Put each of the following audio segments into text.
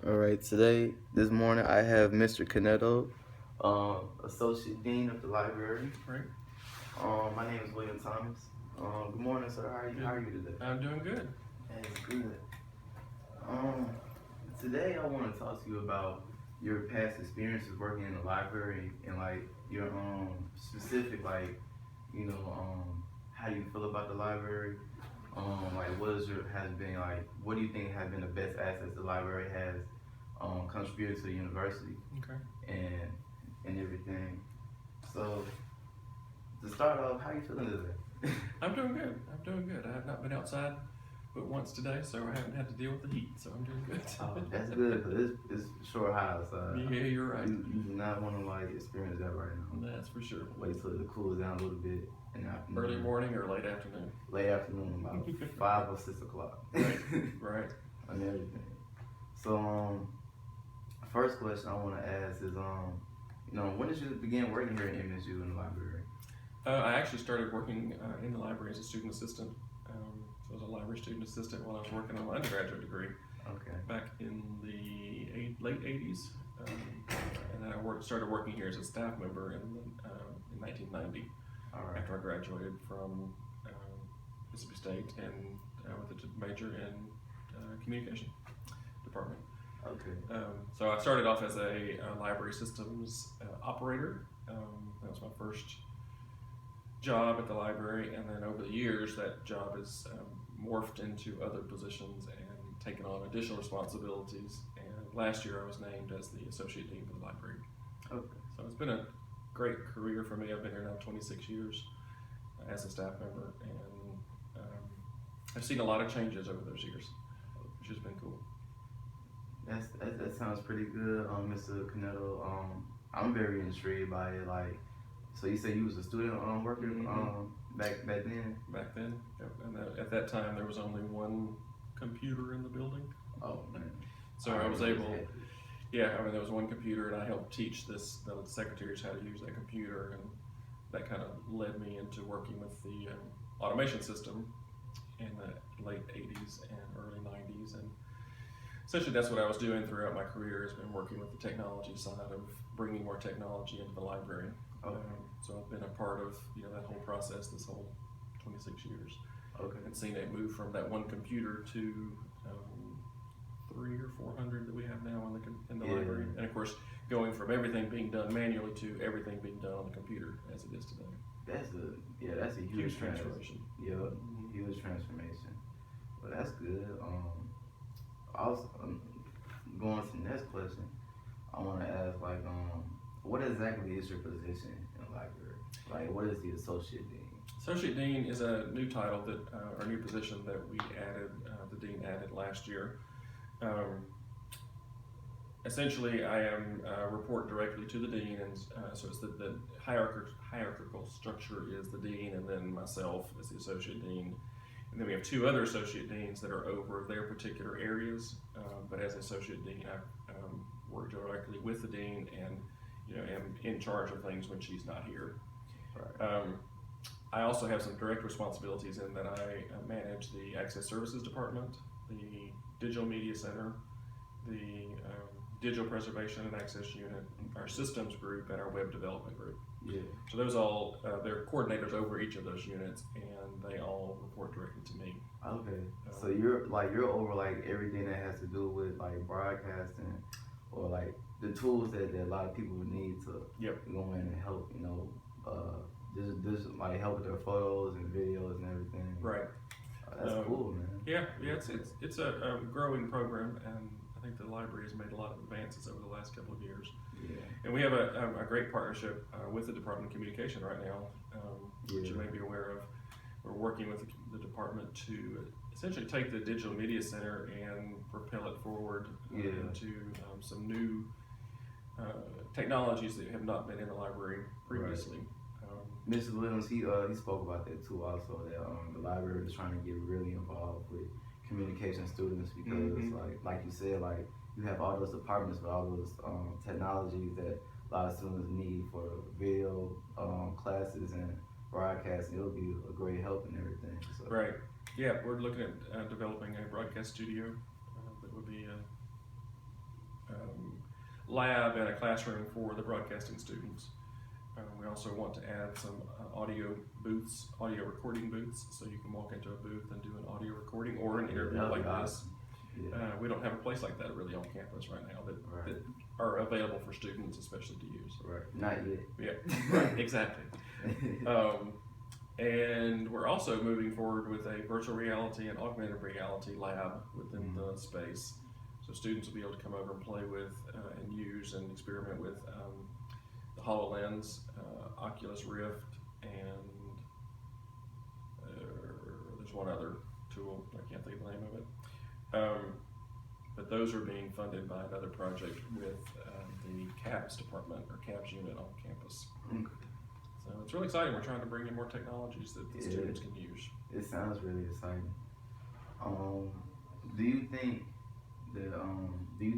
All right, this morning, I have Mr. Canneto, Associate Dean of the Library. Right. My name is William Thomas. Good morning, sir. How are you today? I'm doing good. That's good. Today I want to talk to you about your past experiences working in the library and like your specific how you feel about the library. Like what do you think has been the best assets the library has contributed to the university Okay. and everything. So to start off, how you feeling today? I'm doing good. I have not been outside but once today, so I haven't had to deal with the heat, so I'm doing good. Oh, that's good because it's short high outside. Yeah, you're right. You do not want to experience that right now. That's for sure. Wait till it cools down a little bit in the afternoon. Early morning or late afternoon? Late afternoon, about 5 or 6 o'clock. Right. And everything. So first question I want to ask is when did you begin working here at MSU in the library? I actually started working in the library as a student assistant. So I was a library student assistant while I was working on my undergraduate degree. Okay. Back in the late 80s. And then I started working here as a staff member in 1990. All right. After I graduated from Mississippi State and with a major in communication department. Okay. So I started off as a library systems operator. That was my first job at the library, and then over the years that job has morphed into other positions and taken on additional responsibilities. And last year I was named as the associate dean for the library. Okay. So it's been a great career for me. I've been here now 26 years as a staff member, and I've seen a lot of changes over those years, which has been cool. That sounds pretty good, Mr. Canneto. I'm very intrigued by it. So you say you was a student worker back then? Back then, yep. And at that time there was only one computer in the building. Oh man! So I was able. Yeah, I mean there was one computer, and I helped teach the secretaries how to use that computer, and that kind of led me into working with the automation system in the late 80s and early 90s, and essentially that's what I was doing throughout my career, has been working with the technology side of bringing more technology into the library. Okay. So I've been a part of that whole process this whole 26 years. Okay. And seen it move from that one computer to 300 or 400 that we have now in the library, and of course going from everything being done manually to everything being done on the computer as it is today. That's a huge transformation. Yeah, huge transformation. Well, that's good. Also, going to the next question, I want to ask what exactly is your position in the library? Like, what is the associate dean? Associate dean is a new title or new position that we added. The dean added last year. Essentially, I report directly to the dean, and so it's the hierarchical structure is the dean, and then myself as the associate dean, and then we have two other associate deans that are over their particular areas. But as associate dean, I work directly with the dean, and am in charge of things when she's not here. Right. I also have some direct responsibilities in that I manage the Access Services Department, the Digital Media Center, the Digital Preservation and Access Unit, our Systems Group, and our Web Development Group. Yeah. So those all, they're coordinators over each of those units, and they all report directly to me. Okay. So you're over everything that has to do with broadcasting, or the tools that a lot of people would need to go in and help. Just help with their photos and videos and everything. Right. That's cool, man. Yeah. It's a growing program, and I think the library has made a lot of advances over the last couple of years. Yeah. And we have a great partnership with the Department of Communication right now, which you may be aware of. We're working with the department to essentially take the Digital Media Center and propel it forward into some new technologies that have not been in the library previously. Right. Mr. Williams, he spoke about that too also, that the library is trying to get really involved with communication students because like you said, you have all those departments with all those technologies that a lot of students need for video classes and broadcasting. It'll be a great help and everything. So. Right. Yeah, we're looking at developing a broadcast studio that would be lab and a classroom for the broadcasting students. We also want to add some audio booths, audio recording booths, so you can walk into a booth and do an audio recording or an interview like this. Yeah. We don't have a place like that really on campus right now that are available for students especially to use. Right. Not yet. Yeah, right, exactly. And we're also moving forward with a virtual reality and augmented reality lab within the space. So students will be able to come over and play with and use and experiment with the HoloLens, Oculus Rift, and there's one other tool, I can't think of the name of it. But those are being funded by another project with the CAPS department or CAPS unit on campus. So it's really exciting. We're trying to bring in more technologies that the students can use. It sounds really exciting. Do you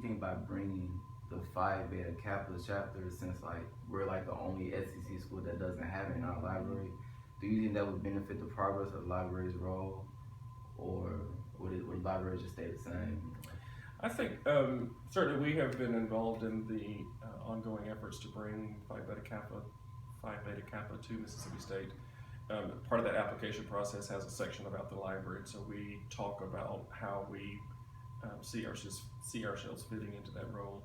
think by bringing the Phi Beta Kappa chapter, since like we're like the only SEC school that doesn't have it in our library, do you think that would benefit the progress of the library's role, or would the library just stay the same? I think certainly we have been involved in the ongoing efforts to bring Phi Beta Kappa to Mississippi State. Part of that application process has a section about the library, so we talk about how we see ourselves fitting into that role.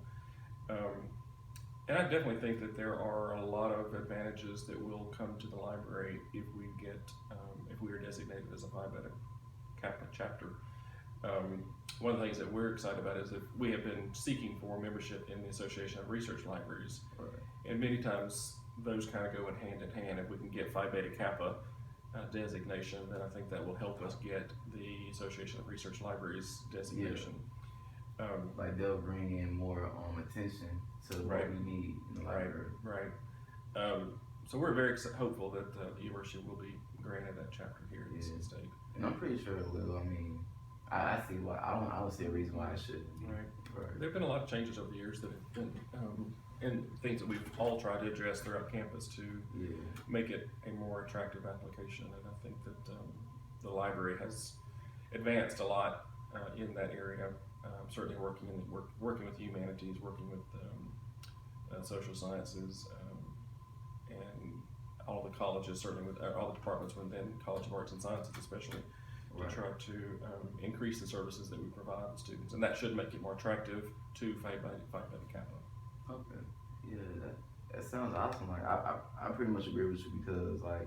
And I definitely think that there are a lot of advantages that will come to the library if we are designated as a Phi Beta Kappa chapter. One of the things that we're excited about is that we have been seeking for membership in the Association of Research Libraries, and many times those kind of go in hand. If we can get Phi Beta Kappa designation, then I think that will help us get the Association of Research Libraries designation. Like they'll bring in more attention to what we need in the library. Right. So we're very hopeful that the university will be granted that chapter here in Mississippi State. And I'm pretty sure it will. I mean, I see why. I don't see a reason why it shouldn't be. Right. There have been a lot of changes over the years that have been, and things that we've all tried to address throughout campus to make it a more attractive application. And I think that the library has advanced a lot in that area. Certainly working with humanities, working with social sciences, and all the colleges, certainly with all the departments within College of Arts and Sciences, especially. To try to increase the services that we provide to students, and that should make it more attractive to Phi Beta Kappa. Okay, yeah, that sounds awesome. Like I pretty much agree with you, because like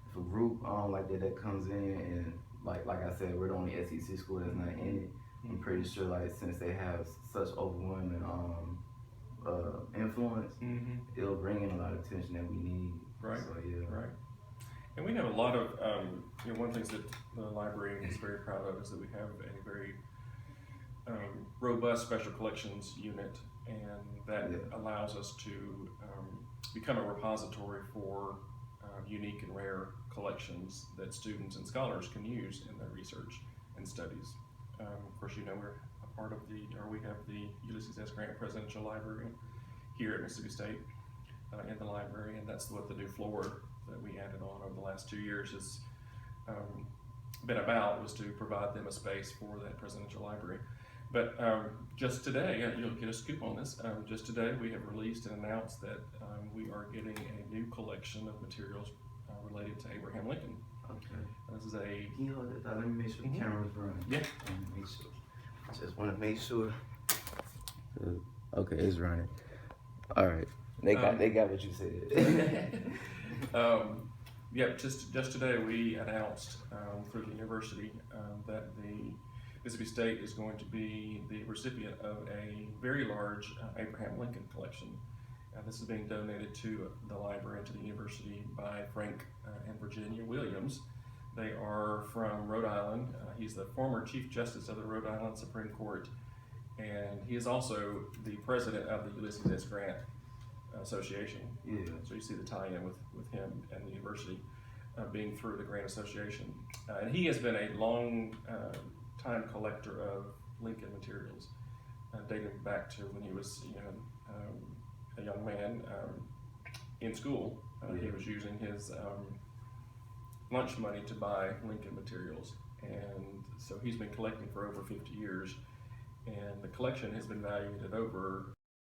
if a group like that comes in, and like I said, we're the only SEC school that's not in it. I'm pretty sure like since they have such overwhelming influence, it'll bring in a lot of attention that we need. Right. So Right. And we have a lot of, one of the things that the library is very proud of is that we have a very robust special collections unit, and that allows us to become a repository for unique and rare collections that students and scholars can use in their research and studies. Of course, we're a part of we have the Ulysses S. Grant Presidential Library here at Mississippi State in the library, and that's what the new floor that we added on over the last 2 years has been about, was to provide them a space for that presidential library. But just today, you'll get a scoop on this, just today we have released and announced that we are getting a new collection of materials related to Abraham Lincoln. Okay. This is Can you hold it? Let me make sure the camera's running. Yeah. Make sure. I just want to make sure. Okay, it's running. All right. They got what you said. Just today we announced through the university that the Mississippi State is going to be the recipient of a very large Abraham Lincoln collection. This is being donated to the library and to the university by Frank and Virginia Williams. They are from Rhode Island. He's the former Chief Justice of the Rhode Island Supreme Court, and he is also the president of the Ulysses S. Grant Association. Yeah. So you see the tie-in with him and the university being through the Grant Association. And he has been a long time collector of Lincoln materials, dating back to when he was a young man in school. He was using his lunch money to buy Lincoln materials, and so he's been collecting for over 50 years. and the collection has been valued at over